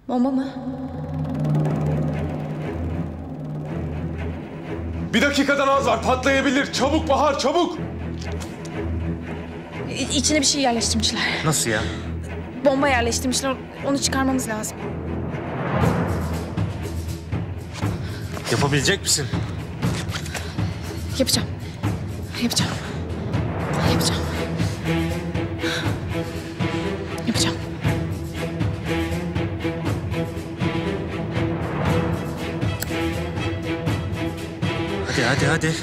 Bomba mı? Bir dakikadan az var, patlayabilir. Çabuk Bahar, çabuk! İçine bir şey yerleştirmişler. Nasıl ya? Bomba yerleştirmişler. Onu çıkarmamız lazım. Yapabilecek misin? Yapacağım. Yapacağım. Yapacağım. Yapacağım. Hadi.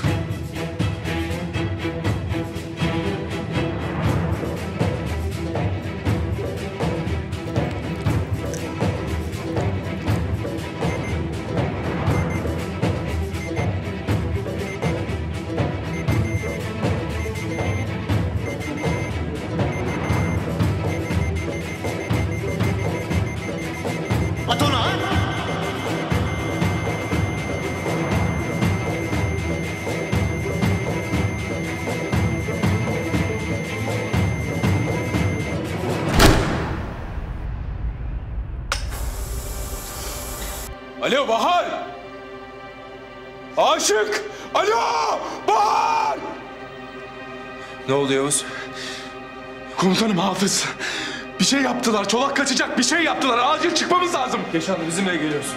At onu ha! Alo Bahar! Aşık! Alo! Bahar! Ne oldu Yavuz? Komutanım Hafız. Bir şey yaptılar. Çolak kaçacak. Bir şey yaptılar. Acil çıkmamız lazım. Keşanlı bizimle geliyorsun.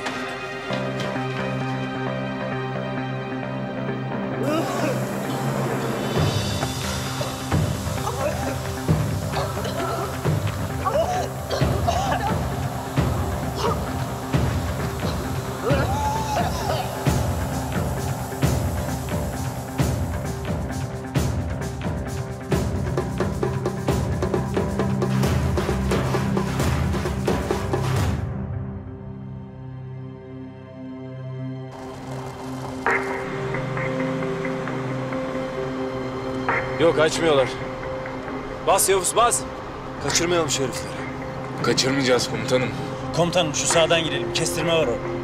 Yok açmıyorlar. Bas Yavuz bas. Kaçırmayalım şu herifleri. Kaçırmayacağız komutanım. Komutanım şu sağdan girelim. Kestirme var orada.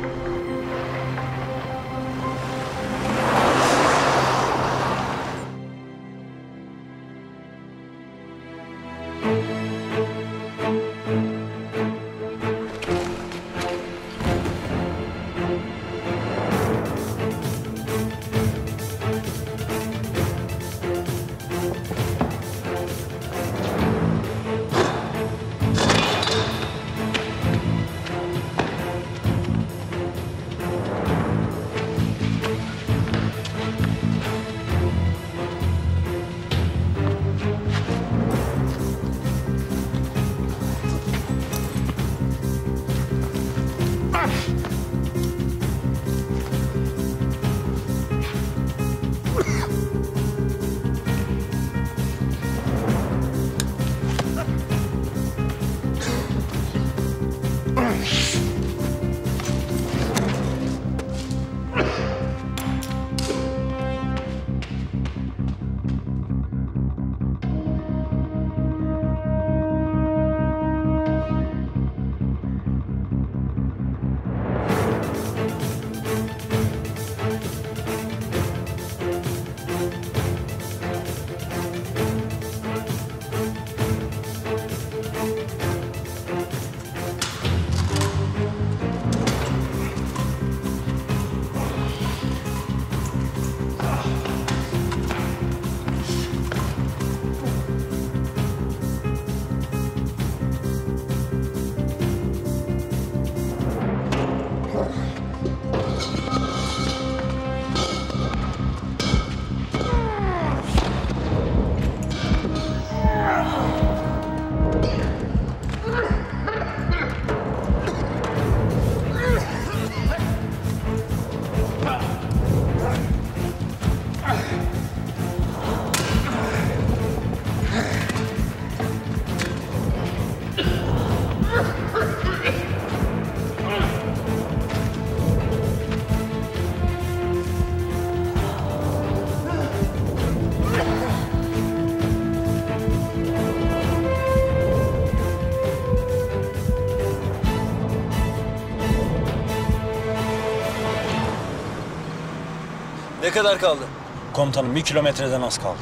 Ne kadar kaldı? Komutanım 1 kilometreden az kaldı.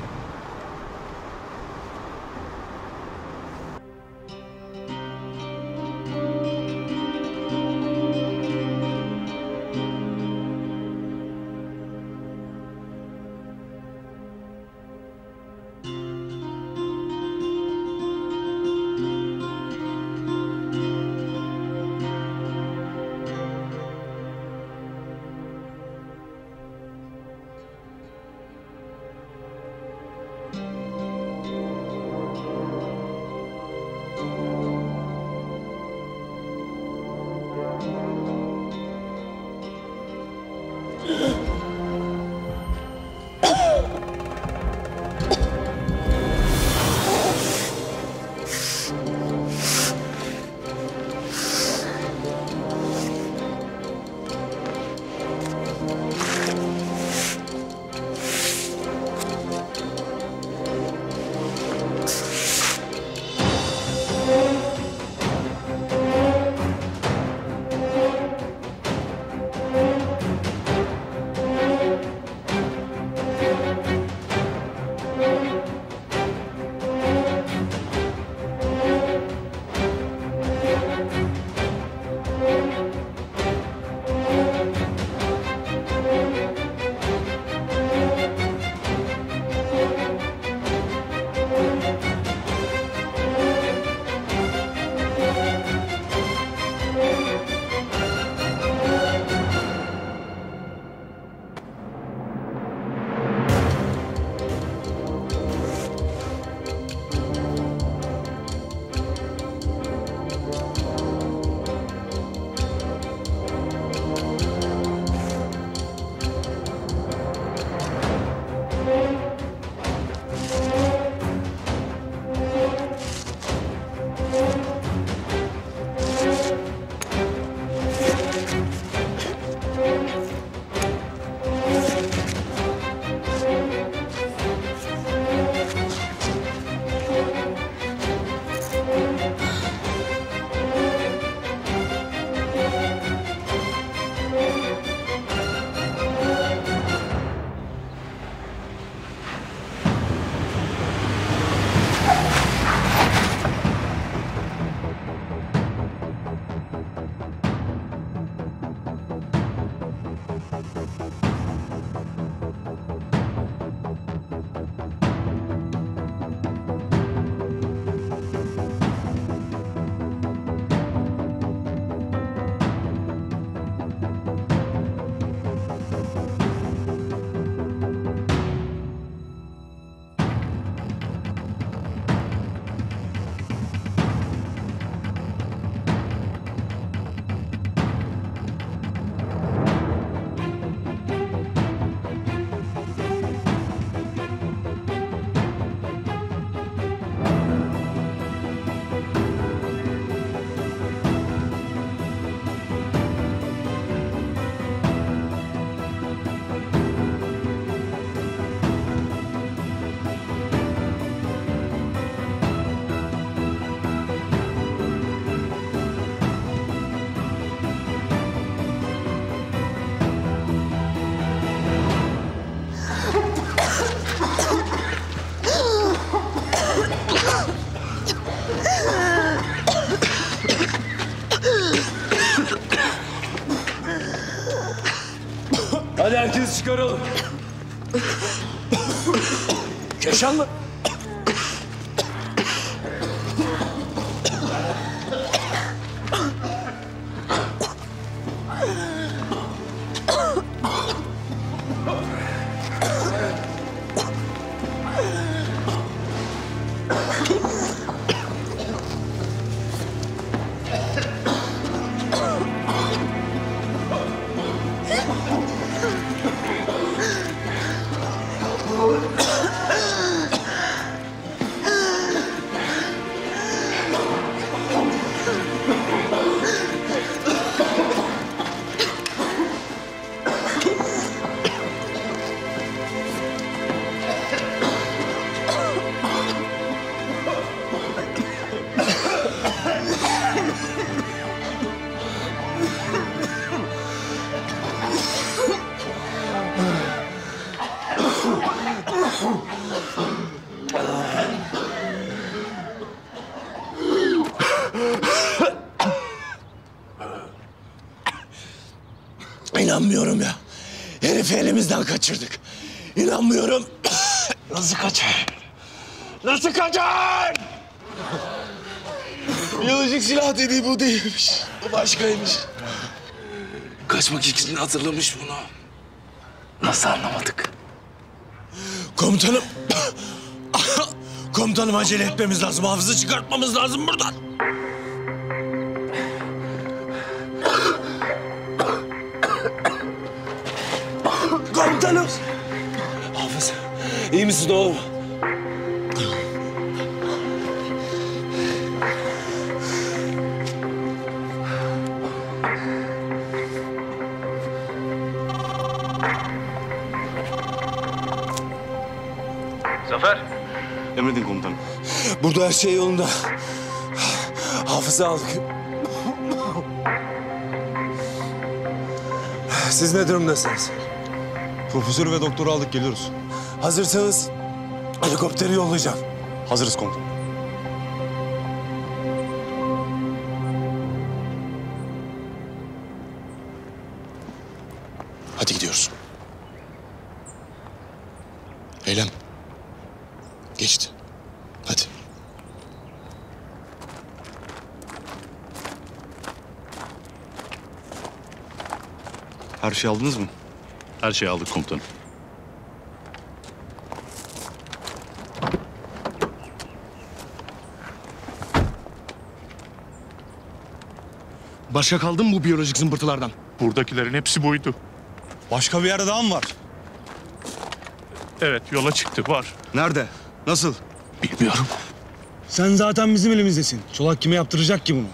Hadi herkesi çıkaralım. Keşan mı? İnanmıyorum ya. Herifi elimizden kaçırdık. İnanmıyorum. Nasıl kaçar? Nasıl kaçar? Biyolojik silah dediği bu değilmiş. Bu başkaymış. Kaçmak için hazırlamış bunu. Nasıl anlamadık? Komutanım. Komutanım acele etmemiz lazım. Hafızı çıkartmamız lazım buradan. komutanım. Hafız, iyi misin oğlum? Zafer. Emredin komutanım. Burada her şey yolunda. Hafızı aldık. Siz ne durumdasınız? Profesörü ve doktoru aldık, geliyoruz. Hazırsanız helikopteri yollayacağım. Hazırız komutanım. Hadi gidiyoruz. Eylem. Geçti. Hadi. Her şeyi aldınız mı? Her şeyi aldık komutanım. Başka kaldı mı bu biyolojik zımbırtılardan? Buradakilerin hepsi buydu. Başka bir yerde daha mı var? Evet, yola çıktı, var. Nerede? Nasıl? Bilmiyorum. Sen zaten bizim elimizdesin. Çolak kime yaptıracak ki bunu?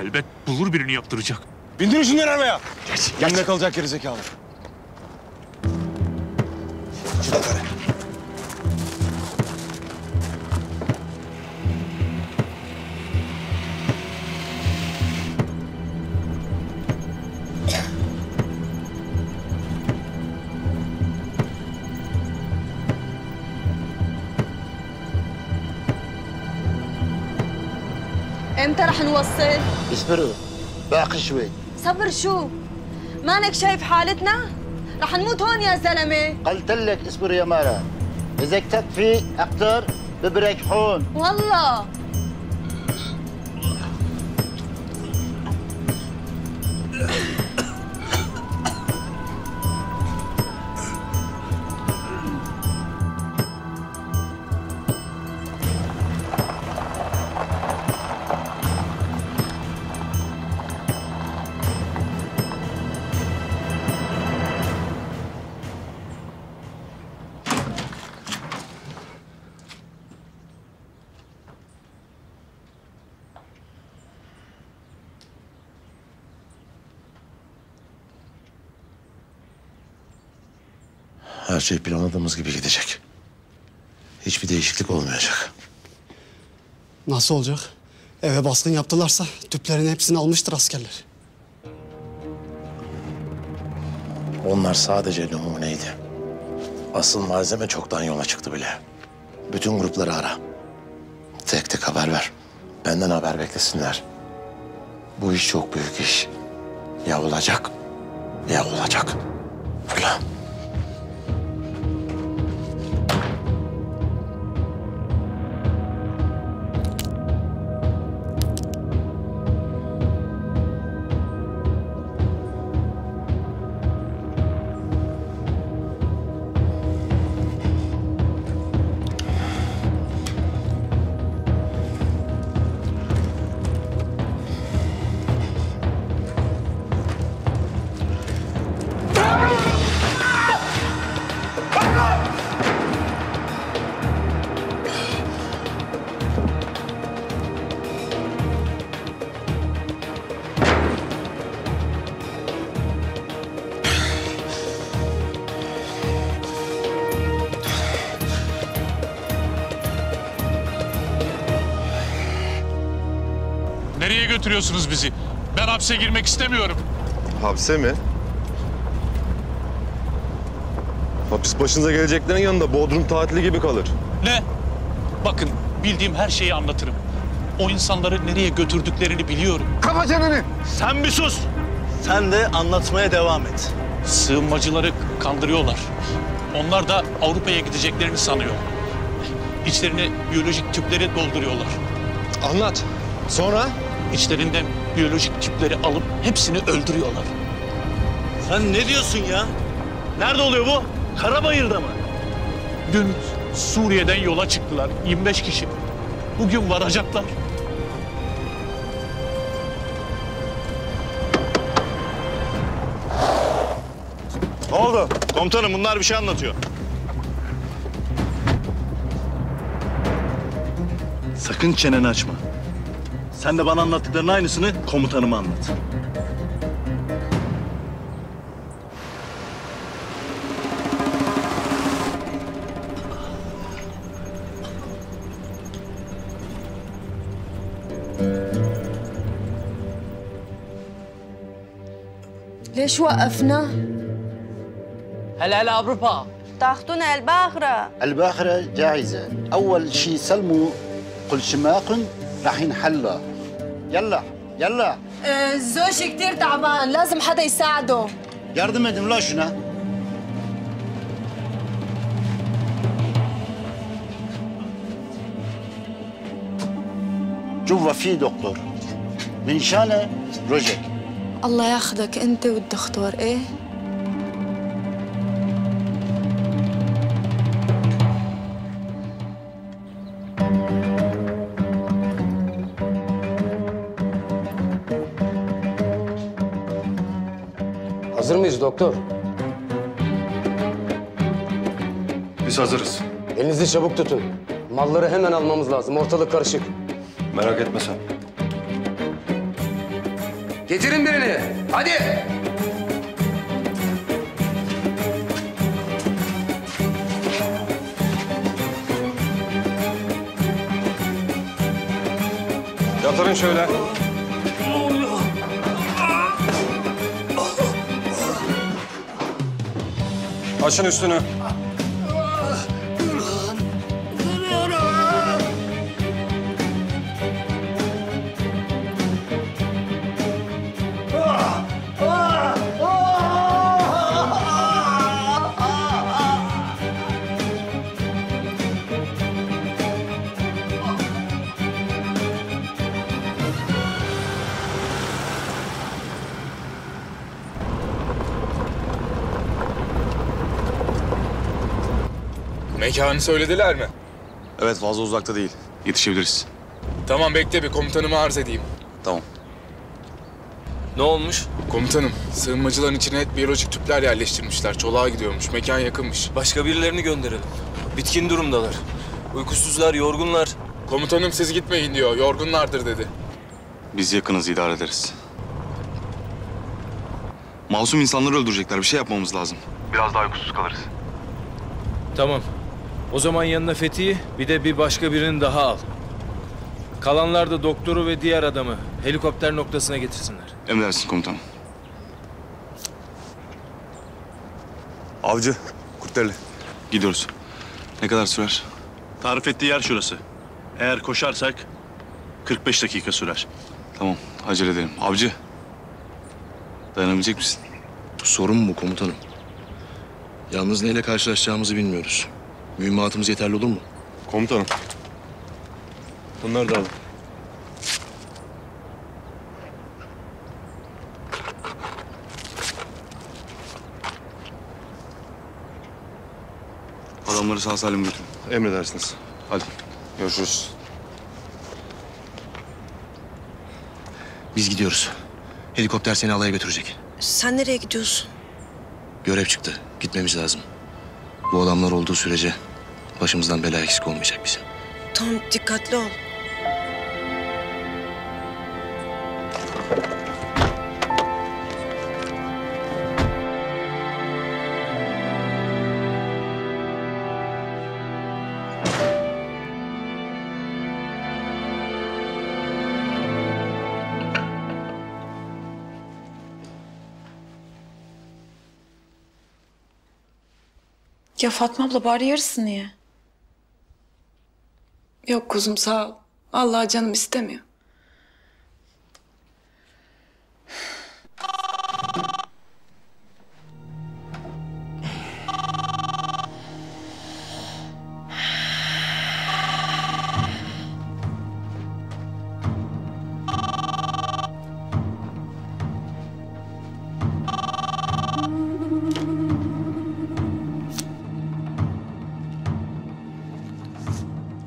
Elbet bulur birini yaptıracak. Bindirin şunları arabaya. Yanında kalacak gerizekalı. امتى رح نوصل؟ اصبروا باقي شوي. صبر شو؟ مانك شايف حالتنا؟ رح نموت هون يا زلمه. قلت لك اصبر يا مارا، اذا اكتفي اكثر ببرك هون. والله Her şey planladığımız gibi gidecek. Hiçbir değişiklik olmayacak. Nasıl olacak? Eve baskın yaptılarsa tüplerin hepsini almıştır askerler. Onlar sadece numuneydi. Asıl malzeme çoktan yola çıktı bile. Bütün grupları ara. Tek tek haber ver. Benden haber beklesinler. Bu iş çok büyük iş. Ya olacak, ya olacak. Fırla. Nereye götürüyorsunuz bizi? Ben hapse girmek istemiyorum. Hapse mi? Hapis başınıza geleceklerin yanında Bodrum tatili gibi kalır. Ne? Bakın, bildiğim her şeyi anlatırım. O insanları nereye götürdüklerini biliyorum. Kapa çeneni! Sen bir sus. Sen de anlatmaya devam et. Sığınmacıları kandırıyorlar. Onlar da Avrupa'ya gideceklerini sanıyor. İçlerine biyolojik tüpleri dolduruyorlar. Anlat. Sonra? İçlerinden biyolojik tüpleri alıp hepsini öldürüyorlar. Sen ne diyorsun ya? Nerede oluyor bu? Karabayır'da mı? Dün Suriye'den yola çıktılar 25 kişi. Bugün varacaklar. Hop! oldu? Komutanım bunlar bir şey anlatıyor. Sakın çeneni açma. Sen de bana anlattıklarının aynısını komutanıma anlat. ليش وقفنا؟ هلا هلا أوروبا تاخذونا الباخرة. الباخرة جاهزة. أول شي سلموا كل شماغكم رح ينحلها. يلا يلا. زوجي كتير تعبان، لازم حدا يساعده. Yardım edin la şuna. جوا في دكتور من شانه رجك. الله ياخذك انت والدكتور ايه؟ Hazır mıyız doktor? Biz hazırız. Elinizi çabuk tutun. Malları hemen almamız lazım. Ortalık karışık. Merak etme sen. Getirin birini. Hadi. Yatırın şöyle. Açın üstünü. Mekanı söylediler mi? Evet, fazla uzakta değil. Yetişebiliriz. Tamam, bekle bir komutanımı arz edeyim. Tamam. Ne olmuş? Komutanım, sığınmacıların içine biyolojik tüpler yerleştirmişler. Çoluğa gidiyormuş, mekan yakınmış. Başka birilerini gönderelim. Bitkin durumdalar. Uykusuzlar, yorgunlar. Komutanım siz gitmeyin diyor, yorgunlardır dedi. Biz yakınız, idare ederiz. Masum insanları öldürecekler. Bir şey yapmamız lazım. Biraz daha uykusuz kalırız. Tamam. O zaman yanına Fethi'yi, bir başka birini daha al. Kalanlar da doktoru ve diğer adamı helikopter noktasına getirsinler. Emredersin komutanım. Avcı, Kurtderli. Gidiyoruz. Ne kadar sürer? Tarif ettiği yer şurası. Eğer koşarsak 45 dakika sürer. Tamam, acele edelim. Avcı, dayanabilecek misin? Sorun bu komutanım. Yalnız neyle karşılaşacağımızı bilmiyoruz. Mühimmatımız yeterli olur mu? Komutanım. Bunları da alın. Adamları sağ salim götürün. Emredersiniz. Hadi, görüşürüz. Biz gidiyoruz. Helikopter seni alaya götürecek. Sen nereye gidiyorsun? Görev çıktı. Gitmemiz lazım. Bu adamlar olduğu sürece başımızdan bela eksik olmayacak bizim. Tamam, dikkatli ol. Ya Fatma abla bari yarısını ye. Yok kuzum sağ ol. Vallahi canım istemiyor.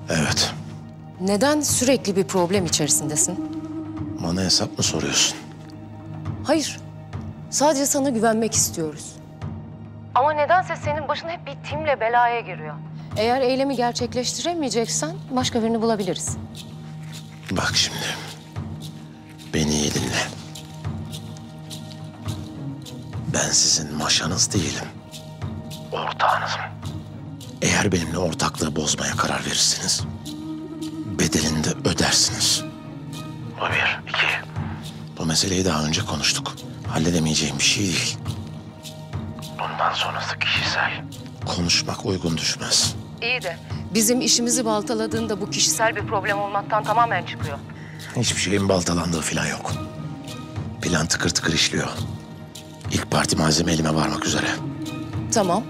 Evet. Neden sürekli bir problem içerisindesin? Bana hesap mı soruyorsun? Hayır. Sadece sana güvenmek istiyoruz. Ama nedense senin başın hep bir timle belaya giriyor. Eğer eylemi gerçekleştiremeyeceksen başka birini bulabiliriz. Bak şimdi. Beni iyi dinle. Ben sizin maşanız değilim. Ortağınızım. Eğer benimle ortaklığı bozmaya karar verirseniz bedelini de ödersiniz. Bu bir. İki. Bu meseleyi daha önce konuştuk. Halledemeyeceğim bir şey değil. Bundan sonrası kişisel. Konuşmak uygun düşmez. İyi de bizim işimizi baltaladığında bu kişisel bir problem olmaktan tamamen çıkıyor. Hiçbir şeyin baltalandığı falan yok. Plan tıkır tıkır işliyor. İlk parti malzeme elime varmak üzere. Tamam.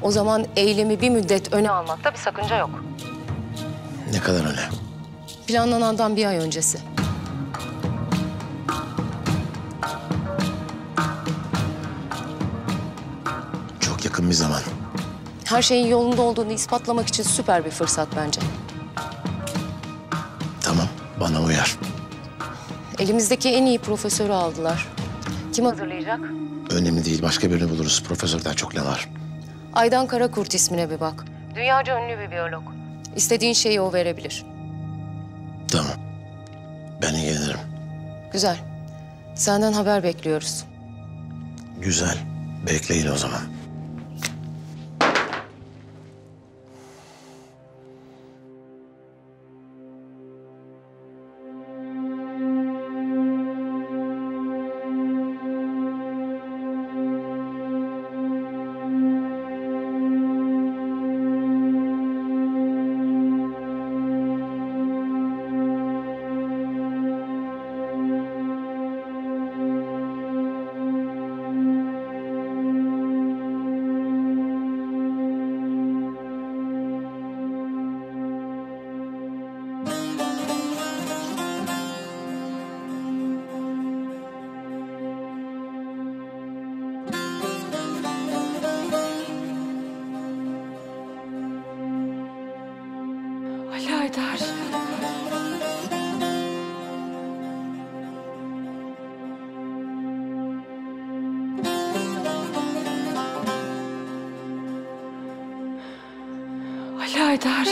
O zaman eylemi bir müddet öne almakta bir sakınca yok. Ne kadar öne? Planlanandan bir ay öncesi. Çok yakın bir zaman. Her şeyin yolunda olduğunu ispatlamak için süper bir fırsat bence. Tamam, bana uyar. Elimizdeki en iyi profesörü aldılar. Kim hazırlayacak? Önemli değil, başka birini buluruz. Profesörden çok ne var? Aydan Karakurt ismine bir bak. Dünyaca ünlü bir biyolog. İstediğin şeyi o verebilir. Tamam. Ben ilgilenirim. Güzel. Senden haber bekliyoruz. Güzel. Bekleyin o zaman. Ali Haydar. Ali Haydar.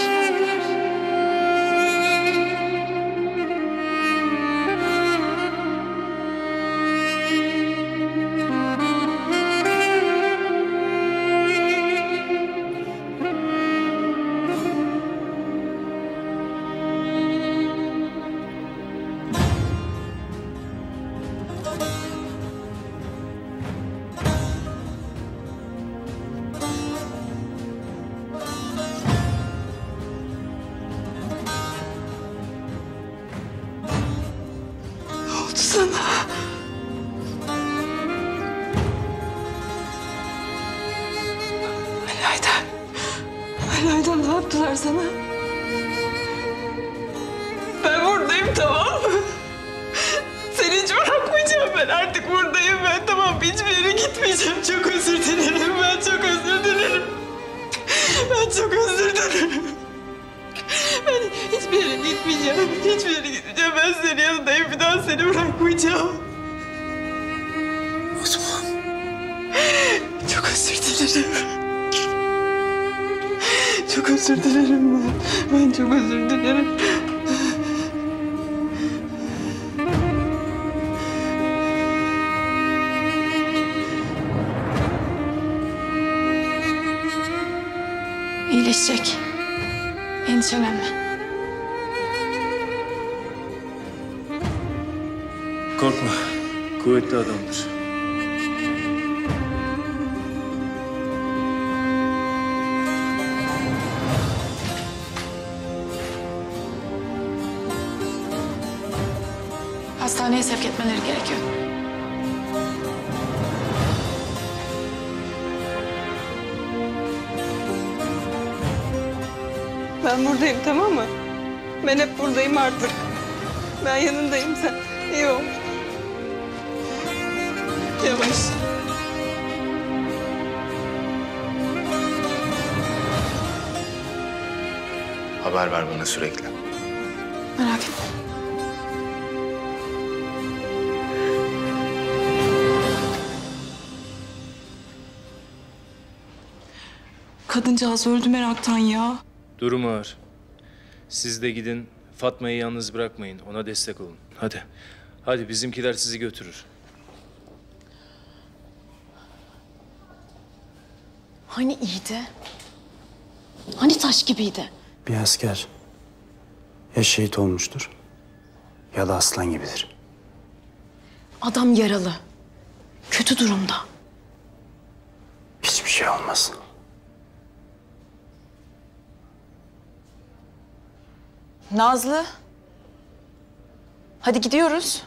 Ne oldu sana? Ali Haydar. Ali Haydar, ne yaptılar sana? Ben buradayım, tamam mı? Seni hiç bırakmayacağım, ben artık buradayım ben, tamam. Hiçbir yere gitmeyeceğim. Çok özür dilerim, ben çok özür dilerim. Ben çok özür dilerim. Ben hiçbir yere gitmeyeceğim. Hiçbir yere gitmeyeceğim. Ben senin yanındayım. Bir daha seni bırakmayacağım. Osman. Çok özür dilerim. Çok özür dilerim ben. Ben çok özür dilerim. İyileşecek. Endişelenme. Korkma. Kuvvetli adamdır. Hastaneye sevk etmeleri gerekiyor. Ben buradayım, tamam mı? Ben hep buradayım artık. Ben yanındayım, sen iyi ol. Yavaş. Haber ver bana sürekli. Merak etme. Kadıncağız öldü meraktan ya. Durum ağır. Siz de gidin, Fatma'yı yalnız bırakmayın. Ona destek olun. Hadi. Hadi bizimkiler sizi götürür. Hani iyiydi? Hani taş gibiydi? Bir asker ya şehit olmuştur ya da aslan gibidir. Adam yaralı. Kötü durumda. Hiçbir şey olmaz. Nazlı. Hadi gidiyoruz.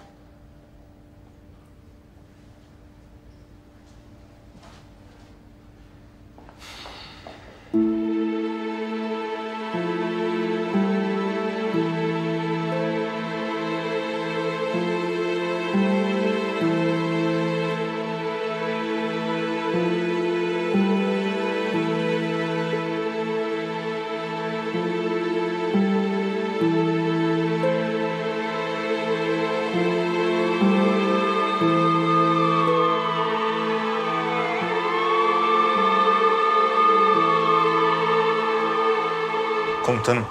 Komutanım,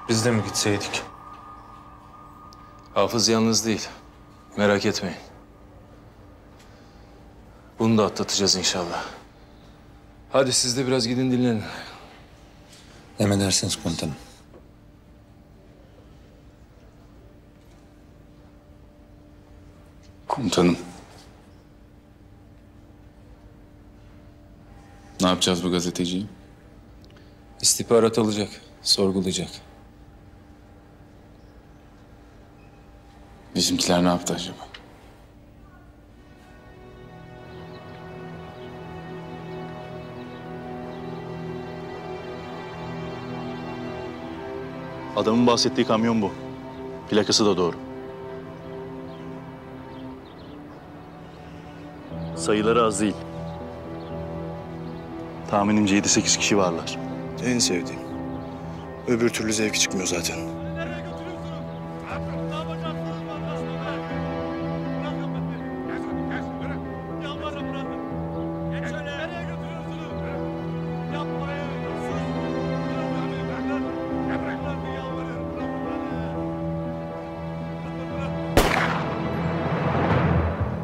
biz de mi gitseydik? Hafız yalnız değil. Merak etmeyin. Bunu da atlatacağız inşallah. Hadi siz de biraz gidin dinlenin. Emredersiniz komutanım. Komutanım. Ne yapacağız bu gazeteciyi? İstihbarat alacak, sorgulayacak. Bizimkiler ne yaptı acaba? Adamın bahsettiği kamyon bu. Plakası da doğru. Sayıları az değil. Tahminimce 7-8 kişi varlar. En sevdiğim. Öbür türlü zevki çıkmıyor zaten.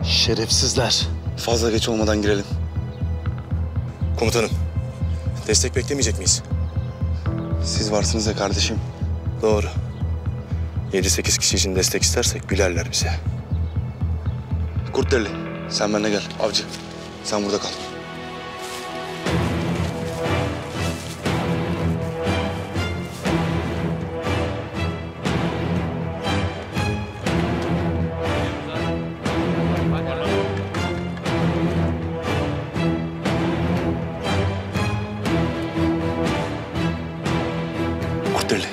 Şerefsizler. Fazla geç olmadan girelim. Komutanım, destek beklemeyecek miyiz? Siz varsınız ya kardeşim. Doğru. 7-8 kişi için destek istersek gülerler bize. Kurtdereli, sen benimle gel. Avcı, sen burada kal. Kurtdereli.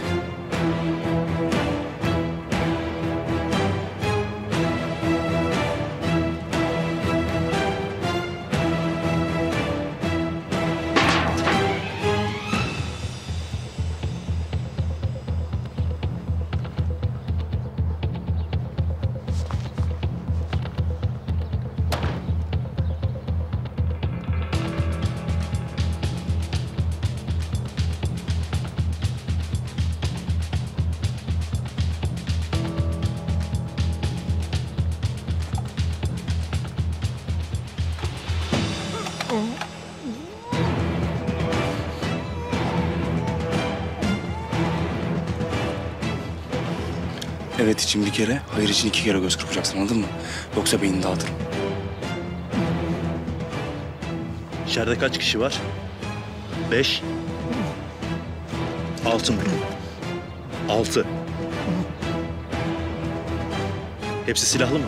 Evet için bir kere, hayır için 2 kere göz kırpacaksın, anladın mı? Yoksa beynini dağıtırım. İçeride kaç kişi var? 5. 6 mı? 6. Hepsi silahlı mı?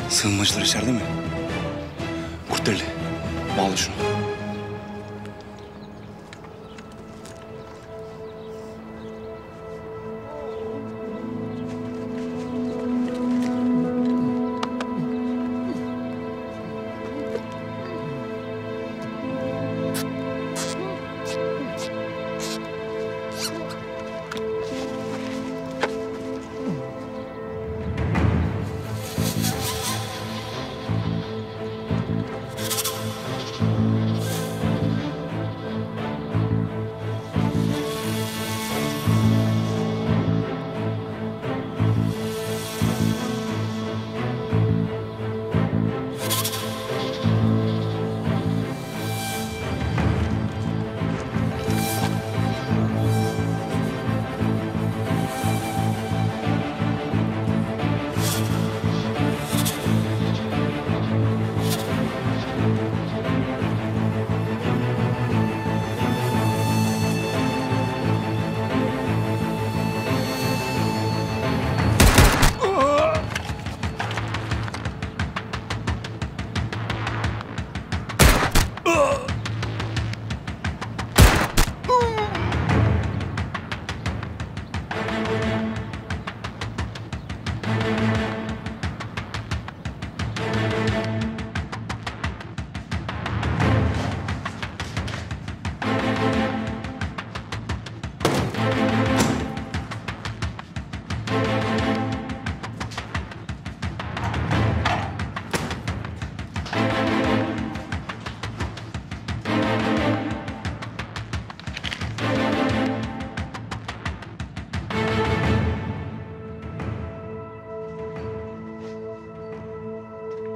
Sığınmacılar içeride mi? Kurtdereli, bağla şunu.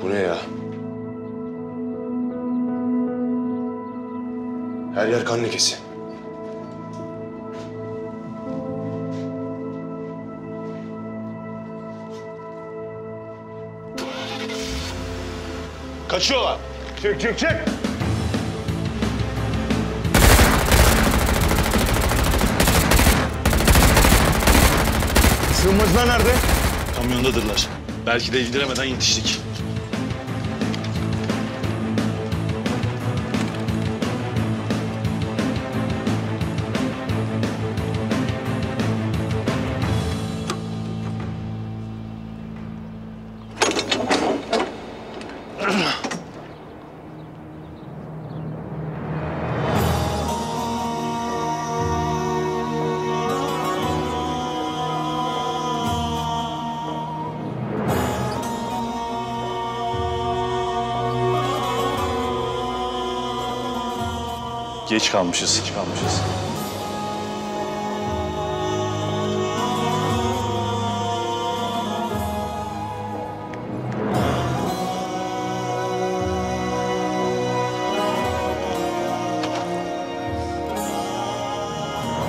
Bu ne ya? Her yer kan lekesi. Kaçıyorlar. Çık çık çık. Sığınmacılar nerede? Kamyondadırlar. Belki de indiremeden yetiştik. Geç kalmışız.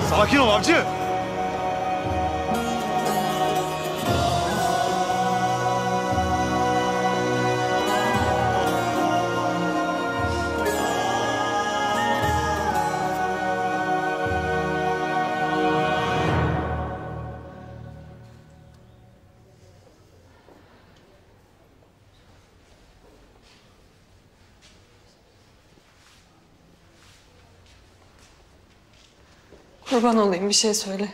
Sakin ol avcı. Kurban olayım, bir şey söyle.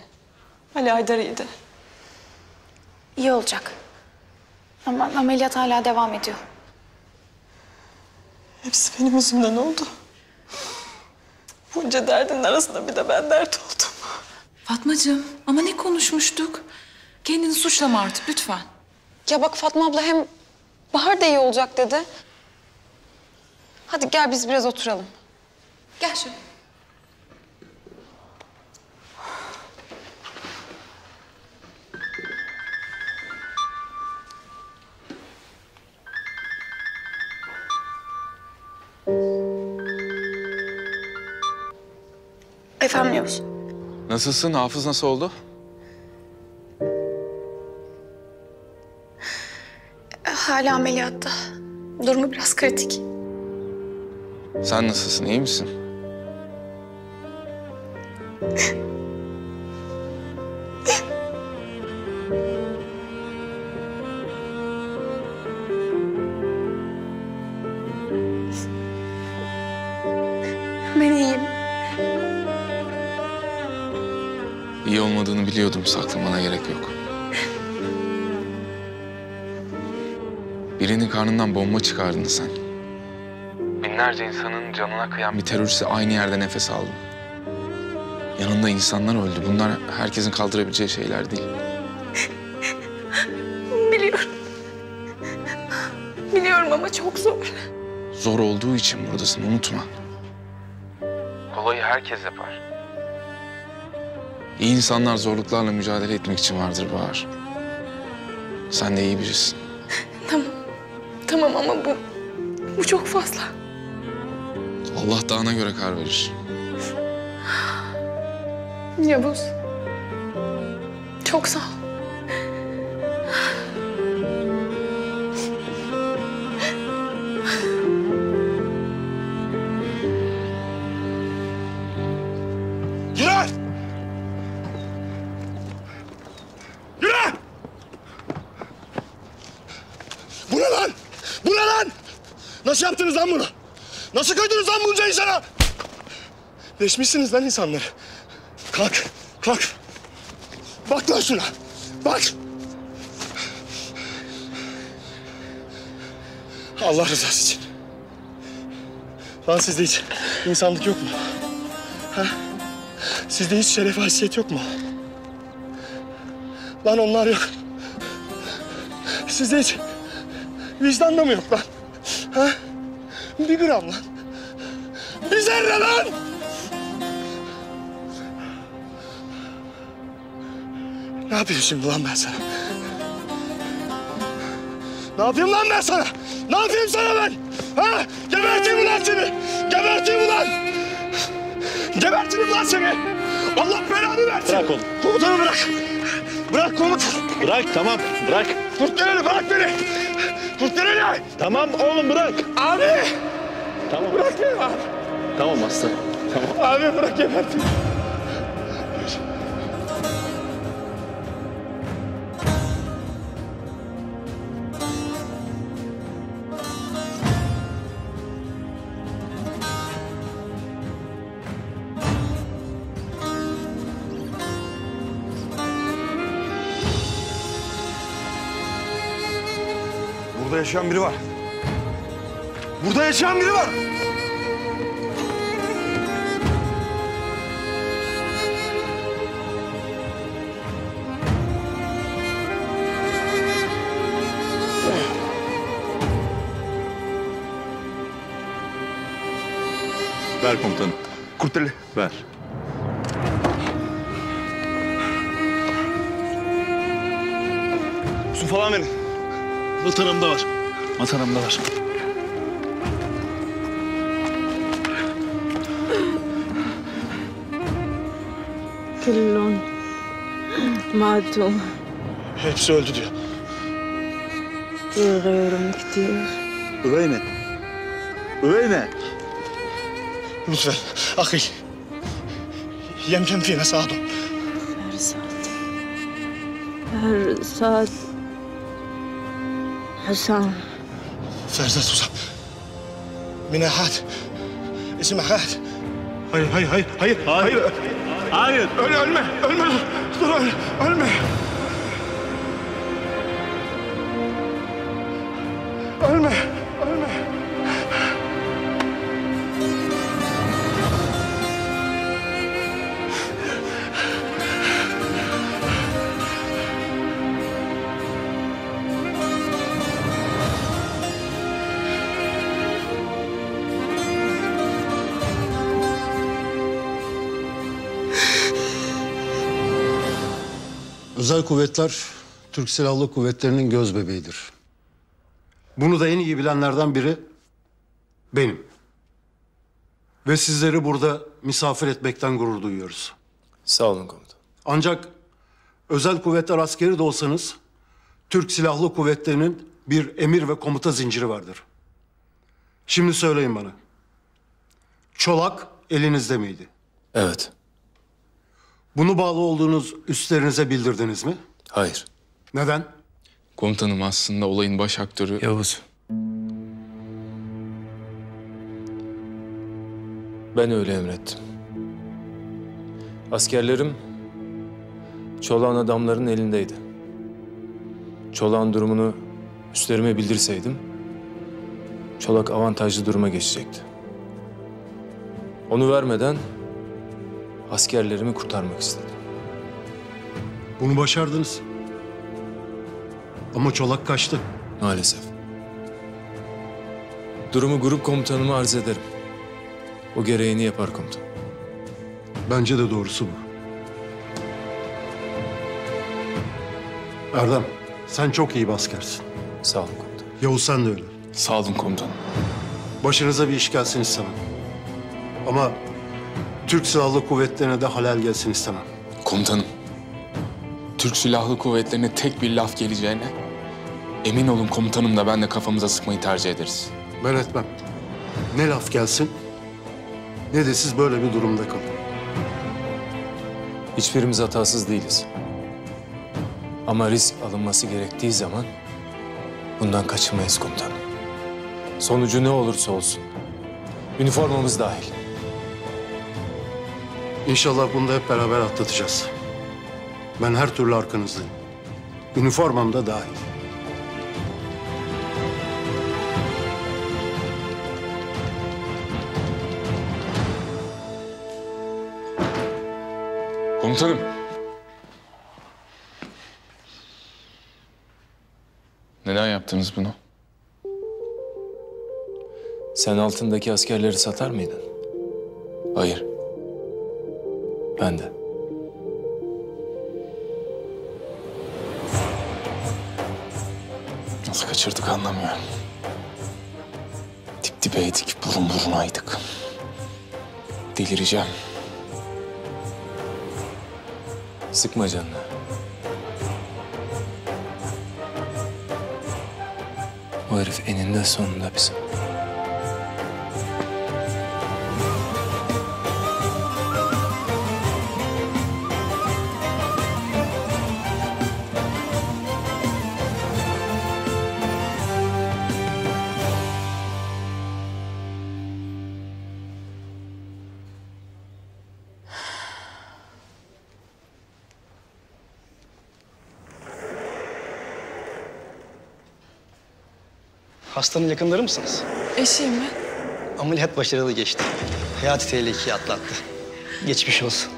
Ali Aydar iyiydi. İyi olacak. Ama ameliyat hala devam ediyor. Hepsi benim yüzümden oldu. Bunca derdin arasında bir de ben dert oldum. Fatmacığım ama ne konuşmuştuk? Kendini suçlama artık lütfen. Ya bak Fatma abla hem Bahar da iyi olacak dedi. Hadi gel biz biraz oturalım. Gel şöyle. Efendim Yavuz. Nasılsın? Hafız nasıl oldu? Hala ameliyatta. Durumu biraz kritik. Sen nasılsın? İyi misin? Ben iyiyim. İyi olmadığını biliyordum. Saklamana gerek yok. Birinin karnından bomba çıkardın sen. Binlerce insanın canına kıyan bir teröristle aynı yerde nefes aldın. Yanında insanlar öldü. Bunlar herkesin kaldırabileceği şeyler değil. Biliyorum. Biliyorum ama çok zor. Zor olduğu için buradasın, unutma. Kolayı herkes yapar. İyi insanlar zorluklarla mücadele etmek için vardır Bahar. Sen de iyi birisin. Tamam. Tamam ama bu çok fazla. Allah dağına göre kar verir. Yavuz. Çok sağ ol. Yürü! Yürü! Bu ne lan? Bu ne lan? Nasıl yaptınız lan bunu? Nasıl koydunuz lan bunca insana? Leşmişsiniz lan insanları. Kalk, kalk. Bak lan şuna. Bak. Allah rızası için. Lan sizde hiç insanlık yok mu? Ha? Sizde hiç şeref haysiyet yok mu? Lan onlar yok. Sizde hiç vicdan da mı yok lan? Ha? Bir gram lan. Bir zerre lan! Ne yapayım şimdi lan ben sana? Ne yapayım lan ben sana? Ne yapayım sana ben? Ha? Geberteyim ulan seni! Geberteyim ulan! Gebertirim lan seni! Allah belanı versin! Bırak oğlum. Komutanı bırak! Bırak komutan! Bırak tamam bırak. Tut elini bırak beni! Tut elini! Tamam oğlum bırak. Abi! Tamam. Bırak beni abi! Tamam aslan. Tamam. Abi bırak geberteyim! Burada yaşayan biri var. Burada yaşayan biri var. Ver komutanım. Kurteli. Ver. Su falan verin. Vatanımda var. Vatanımda var. كلهم ماتوا. Hepsi öldü diyor. في غيرهم كتير. Üveyne. Üveyne. Lütfen akıl. Yemkem fiyine sağ ol. فرسات حسام. Ferzat Susam. Minahat. İsim Ahat. Hayır, hayır, hayır, hayır, hayır. Hayır. Ölme, ölme. Dur, ölme. Ölme, ölme. Özel kuvvetler, Türk Silahlı Kuvvetleri'nin göz bebeğidir. Bunu da en iyi bilenlerden biri benim. Ve sizleri burada misafir etmekten gurur duyuyoruz. Sağ olun komutan. Ancak özel kuvvetler askeri de olsanız, Türk Silahlı Kuvvetleri'nin bir emir ve komuta zinciri vardır. Şimdi söyleyin bana. Çolak elinizde miydi? Evet. Bunu bağlı olduğunuz üstlerinize bildirdiniz mi? Hayır. Neden? Komutanım aslında olayın baş aktörü... Yavuz. Ben öyle emrettim. Askerlerim Çolak'ın adamların elindeydi. Çolak'ın durumunu üstlerime bildirseydim Çolak avantajlı duruma geçecekti. Onu vermeden askerlerimi kurtarmak istedim. Bunu başardınız. Ama Çolak kaçtı. Maalesef. Durumu grup komutanıma arz ederim. O gereğini yapar komutan. Bence de doğrusu bu. Erdem, sen çok iyi bir askersin. Sağ olun komutan. Yavuz sen de öyle. Sağ olun komutanım. Başınıza bir iş gelsin istemem. Ama Türk Silahlı Kuvvetleri'ne de halel gelsin istemem. Komutanım, Türk Silahlı Kuvvetleri'ne tek bir laf geleceğine emin olun komutanım da ben de kafamıza sıkmayı tercih ederiz. Ben etmem. Ne laf gelsin ne de siz böyle bir durumda kalın. Hiçbirimiz hatasız değiliz. Ama risk alınması gerektiği zaman bundan kaçınmayız komutanım. Sonucu ne olursa olsun. Üniformamız dahil. İnşallah bunu da hep beraber atlatacağız. Ben her türlü arkanızdayım. Üniformam da dahil. Komutanım. Neden yaptınız bunu? Sen altındaki askerleri satar mıydın? Hayır. Ben de. Nasıl kaçırdık anlamıyorum. Dip dibeydik, burun burunaydık. Delireceğim. Sıkma canını. O herif eninde sonunda bizim. Hastanın yakınları mısınız? Eşiyim ben. Ameliyat başarılı geçti. Hayati tehlikeyi atlattı. Geçmiş olsun.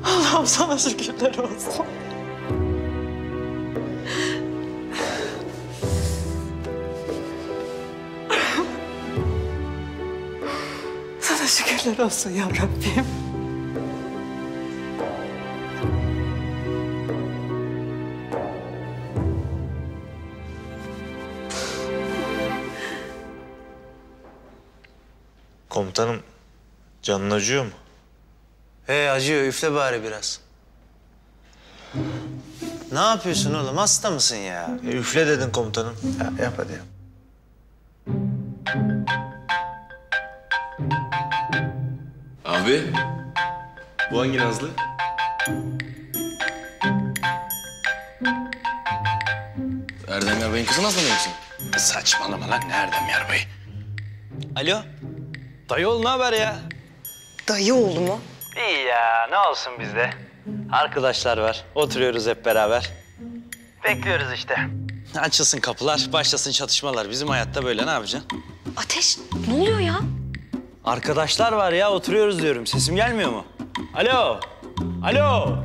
Allah'ım sana şükürler olsun. Sana şükürler olsun ya Rabbim. Komutanım, canın acıyor mu? Acıyor. Üfle bari biraz. Ne yapıyorsun oğlum? Hasta mısın ya? Üfle dedin komutanım. Yap hadi yap. Abi, bu hangi Nazlı? Erdem Yarbey'in kızı Nazlı mı yoksa? Saçmalama lan. Nereden Yarbay? Alo. Dayı oğlu ne haber ya? Dayı oğlu mu? İyi ya. Ne olsun bizde. Arkadaşlar var. Oturuyoruz hep beraber. Bekliyoruz işte. Açılsın kapılar, başlasın çatışmalar. Bizim hayatta böyle. Ne yapacaksın? Ateş, ne oluyor ya? Arkadaşlar var ya. Oturuyoruz diyorum. Sesim gelmiyor mu? Alo. Alo.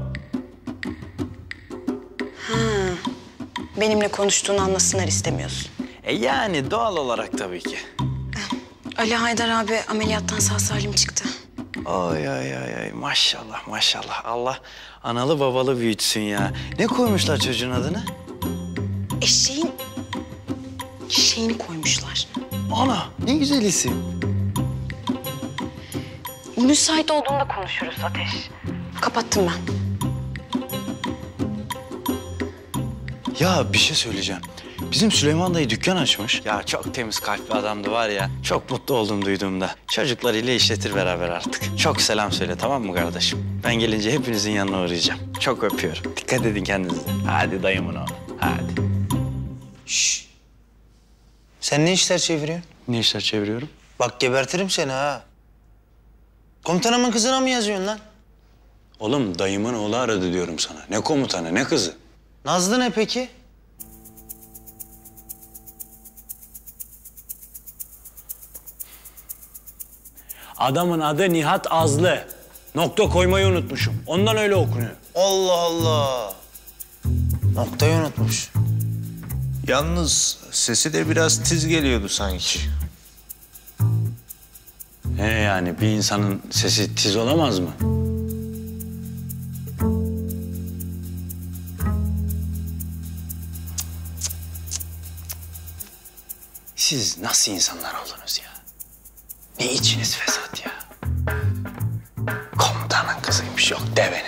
Benimle konuştuğunu anlasınlar istemiyorsun. Yani doğal olarak tabii ki. Ali Haydar abi ameliyattan sağ salim çıktı. Ay ay ay ay maşallah maşallah. Allah analı babalı büyütsün ya. Ne koymuşlar çocuğun adını? Şeyini koymuşlar. Ana ne güzel isim. Müsait olduğunda konuşuruz Ateş. Kapattım ben. Ya bir şey söyleyeceğim. Bizim Süleyman dayı dükkan açmış. Ya çok temiz kalpli adamdı var ya. Çok mutlu oldum duyduğumda. Çocuklarıyla işletir beraber artık. Çok selam söyle tamam mı kardeşim? Ben gelince hepinizin yanına uğrayacağım. Çok öpüyorum. Dikkat edin kendinize. Hadi dayımın oğlu. Hadi. Şşş. Sen ne işler çeviriyorsun? Ne işler çeviriyorum? Bak gebertirim seni ha. Komutanımın kızına mı yazıyorsun lan? Oğlum dayımın oğlu aradı diyorum sana. Ne komutanı ne kızı? Nazlı ne peki? Adamın adı Nihat Azlı. Nokta koymayı unutmuşum. Ondan öyle okunuyor. Allah Allah. Noktayı unutmuş. Yalnız sesi de biraz tiz geliyordu sanki. Yani bir insanın sesi tiz olamaz mı? Siz nasıl insanlar oldunuz ya? Ne içiniz fesat ya? Komutanın kızıymış yok deve